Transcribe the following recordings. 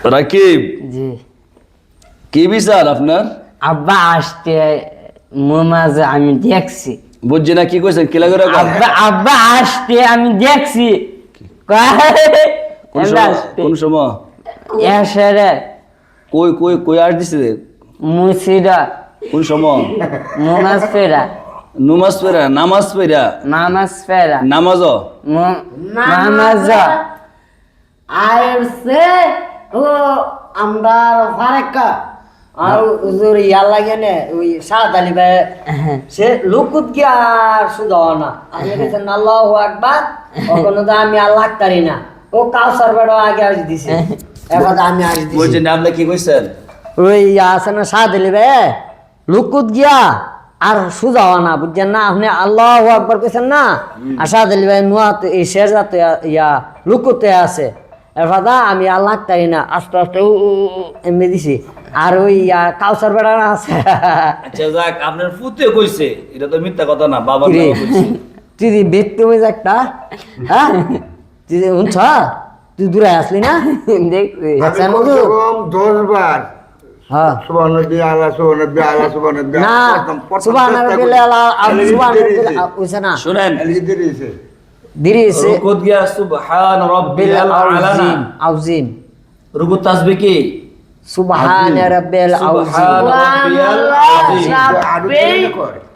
রাকিব, জি কি বিচার আপনার? আব্বা আসতে মাঝে আমি দেখছি। বুঝছি না, কি কইছেন? কিলা করে কয়? আব্বা আসতে আমি দেখছি। কোন সময়? কোন সময়? এসে কই কই কই আস দিছে? মুসিরা কোন সময়? নামাজ ফেরা নামাজ পড়া? নামাজ পড়া? নামাজ ফেরা নামাজ? নামাজ আইছে ও আমরা ফারেকা আর হুজুর ইয়া লাগে না ওই সাদ আলী ভাই সে লুকুত কি আর শুধু না আমি বলছেন আল্লাহু আকবার ওখানে তো আমি আল্লাহ তারি না ও কাউসার বড় আগে আজ দিছে এখন আমি আজ দিছি বুঝছেন না, আপনি কি কইছেন? ওই আছে না সাদ আলী ভাই লুকুত গিয়া আর সুজাও না বুঝছেন না আপনি আল্লাহু আকবার কইছেন না আর সাদ আলী ভাই নোয়া এই শেরজাতে ইয়া লুকুতে আছে এরপর আমি আল্লাহ তাই না আস্তে আস্তে এমনি দিছি আর ওই কাউসার বেড়া আছে আচ্ছা যাক, আপনার ফুতে কইছে, এটা তো মিথ্যা কথা না, বাবার কিরে, নামে কইছে। তুই যে বেততে হয়ে একটা হ্যাঁ তুই যে শুনছ তুই দূরে আসলি না দেখছি দেখছেন আমি মধু? কমসে কম 10 বার হ্যাঁ সুবহানাল্লাহি আলা সুবহানাল্লাহি আলা সুবহানাল্লাহি না সুবহানাল্লাহ ওইছে না শুনেন, দিরিছে রুকুত গিয়া সুবহান রাব্বিয়াল আলা, আউজিম রুকুত তাসবিহ কি? সুবহান রাব্বিল আউজিম সুবহান রাব্বিয়াল আযীম।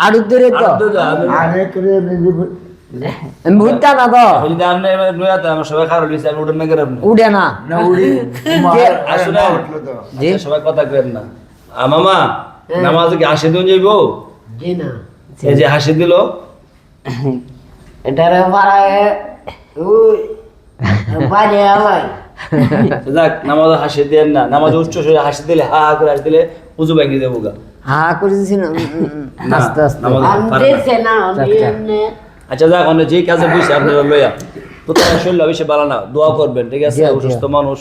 আড়ু ধরে তো আমি বুঝতা না তো যদি আপনি নয়াতে আমার সবাই খারাপ হইছে, আমি উঠেন না করে আপনি উড়ে না আসলে জি। সবাই কথা কইেন না। মামা নামাজে কি হাসি দিন যাইবো? জি না এই যে হাসি দিল, এটারে পারায় ওই বাইরে আলাই যাক নামাজে হাসি দেন না, নামাজে উচ্চ স্বরে হাসি দিলে হা হা করে হাসি দিলে উজু ভেঙে দেবো গা। হা করেছি না না, আস্তে আস্তে নামাজে পারে না। আচ্ছা যাক, অন্য যে কাজে বুঝছে আপনারা লইয়া প্রথমে শরীর বেশি ভালো না, দোয়া করবেন, ঠিক আছে? জি, জি। অসুস্থ মানুষ,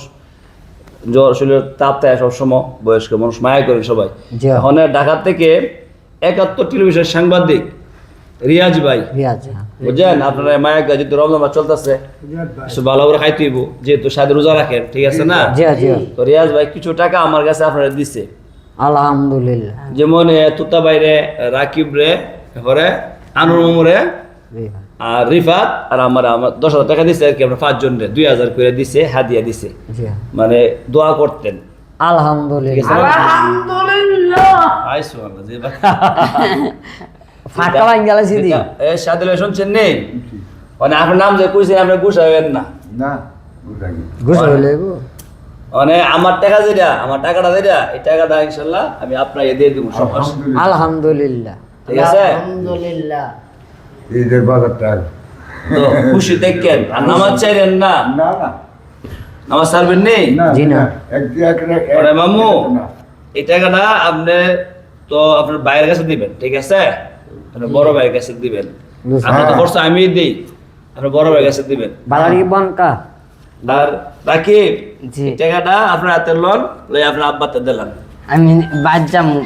জ্বর, শরীরের তাপ থাকে সবসময়, বয়স্ক মানুষ মায়া করেন সবাই। জি। এখন ঢাকার থেকে 71 টেলিভিশন সাংবাদিক রিয়াজ ভাই, রিয়াজ বুঝছেন? আপনারা মায়া যেহেতু রমজান মাস চলতেছে, কিছু ভালো করে খাইতে হইব, যেহেতু সাথে রোজা রাখেন, ঠিক আছে না? জি জি তো রিয়াজ ভাই কিছু টাকা আমার কাছে আপনারা দিছে, আলহামদুলিল্লাহ যেমন তুতা বাইরে রাকিব রে, এরপরে আনুর মামুরে, আর রিফাত আর আমার 10,000 টাকা দিছে আর কি, আমরা 5 জন রে 2,000 করে দিছে, হাদিয়া দিছে, জি মানে দোয়া করতেন। আলহামদুলিল্লাহ আইসো আল্লাহ যে ভাই ফাটা বাঙ্গালা সিদি এ সাদলে শুনছেন নেই, মানে আপনার নাম যে কইছেন আপনি গুছাবেন না, ঘুষ হইলেগো মানে আমার টাকা যেটা, আমার টাকাটা যেটা, এই টাকাটা ইনশাআল্লাহ আমি আপনাকে দিয়ে দেব, সমস্যা আলহামদুলিল্লাহ ঠিক আছে? আলহামদুলিল্লাহ ঈদের বাজারটা তো খুশি দেখেন, আর নামাজ চাইলেন না, না না নামাজ ছাড়বেন নেই। জি না। আরে মামু, এই টাকাটা আপনি তো আপনার ভাইয়ের কাছে দিবেন, ঠিক আছে? আপনার বড় ভাইয়ের কাছে দিবেন, আপনার তো খরচ আমি দিই, আপনার বড় ভাইয়ের কাছে দিবেন। বালারি বনকা আর রাকিব, জি। এই টাকাটা আপনার হাতে লোন লই আপনার আব্বাতে দিলাম, আমি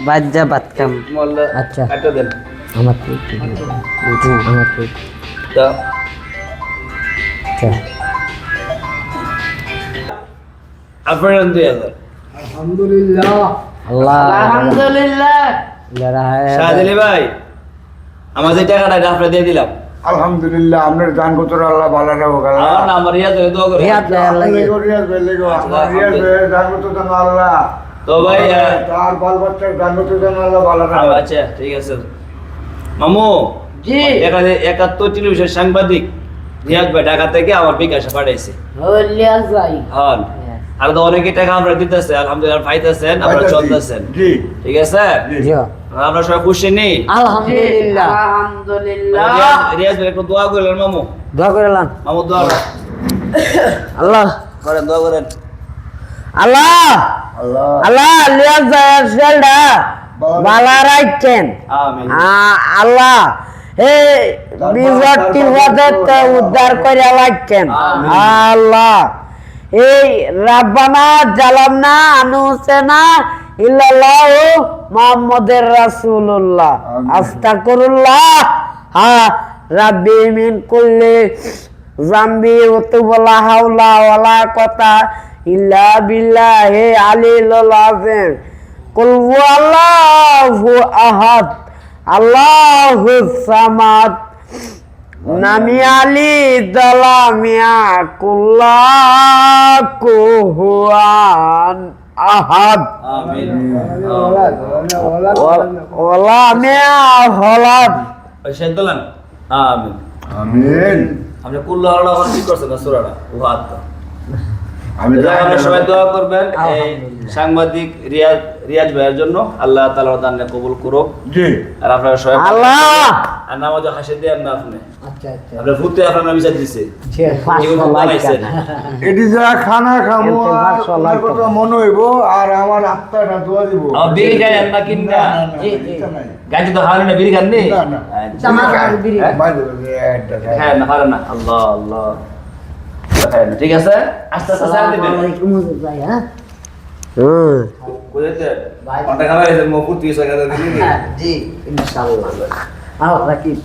বাজ্জা ভাত খাম। আচ্ছা। একটা দেন আমার তো আমার তো তো আচ্ছা আপনার 2,000 আলহামদুলিল্লাহ আল্লাহ আলহামদুলিল্লাহ শাহজালি ভাই, আমার যে টাকাটা এটা আপনার দিয়ে দিলাম। আলহামদুলিল্লাহ আপনার দান কত আল্লাহ ভালো রাখো আমার না, আমার রিয়াজ ভাই দোয়া করে। রিয়াজ ভাই আল্লাহ দান কত জানো আল্লাহ তো ভাই তার বাল বাচ্চার দান কত জানো আল্লাহ ভালো রাখো আচ্ছা ঠিক আছে মামু। জি 71 টেলিভিশন সাংবাদিক রিয়াজ ভাই ঢাকা থেকে আমার বিকাশে পাঠাইছে। হলিয়া যাই হ্যাঁ, আর তো অনেকে টাকা আমরা দিতেছে, আলহামদুলিল্লাহ পাইতেছেন, আমরা চলতেছেন, জি ঠিক আছে? জি আমরা সবাই খুশি নেই। আলহামদুলিল্লাহ আলহামদুলিল্লাহ রিয়াজ ভাই একটু দোয়া করলেন মামু, দোয়া করলাম মামু দোয়া আল্লাহ করেন, দোয়া করেন। আল্লাহ আল্লাহ আল্লাহ লিয়া যায় সেলডা বালা রাখছেন আমিন। আল্লাহ এই বিজয়টি পথে উদ্ধার করে রাখছেন আল্লাহ। এই রাব্বানা জালামনা আনুসেনা ইল্লাল্লাহ মুহাম্মাদুর রাসূলুল্লাহ আস্তাগফিরুল্লাহ রাব্বি মিন কুল্লি জামবি ওয়া তুবলা হাওলা ওয়ালা কুওয়াতা ইল্লা বিল্লাহি আলিল আযীম কুল হুয়াল্লাহু আহাদ আল্লাহুস সামাদ নামি আলি দালামিয়া কুল্লাকুহুয়ান আহাদ আমিন ওলা মিয়া হলাদ ওই শেদ্দলান আমিন আমিন। আপনি কুল্লা আল্লাহ ঠিক করছেন না সূরাটা ওয়াদ আমি আপনারা সবাই দোয়া করবেন এই সাংবাদিক রিয়াজ ভাইয়ের জন্য আল্লাহ তাআলা দান কবুল করুক জি আর আপনারা সবাই আল্লাহ আর নামাজে হাসি দেন না আপনি আচ্ছা আচ্ছা আপনার ভূতে আপনার নাম বিচার দিছে এগুলো পাঁচশো বানাইছেন এটি যা খানা খামো এতে আর পাঁচশো তোমার লাখ কথা মনে হইব আর আমার আত্মাটা দোয়া দিব। আমার বিড়ি খাই না কিনা না, না, না, এটা নাই। গাড়ি তো হারানি না বিড়ি খান নি না, না। বিড়ি। বাইরে বাইরে একটা খাই। হ্যাঁ না হারান না আল্লাহ আল্লাহ খায় না, ঠিক আছে আস্তে আস্তে সার দিবেন ভাই হ্যাঁ বুঝেছেন অনেক খাবার আছে মো পুতি সকালে দিলি জি ইনশাআল্লাহ আও রাকিব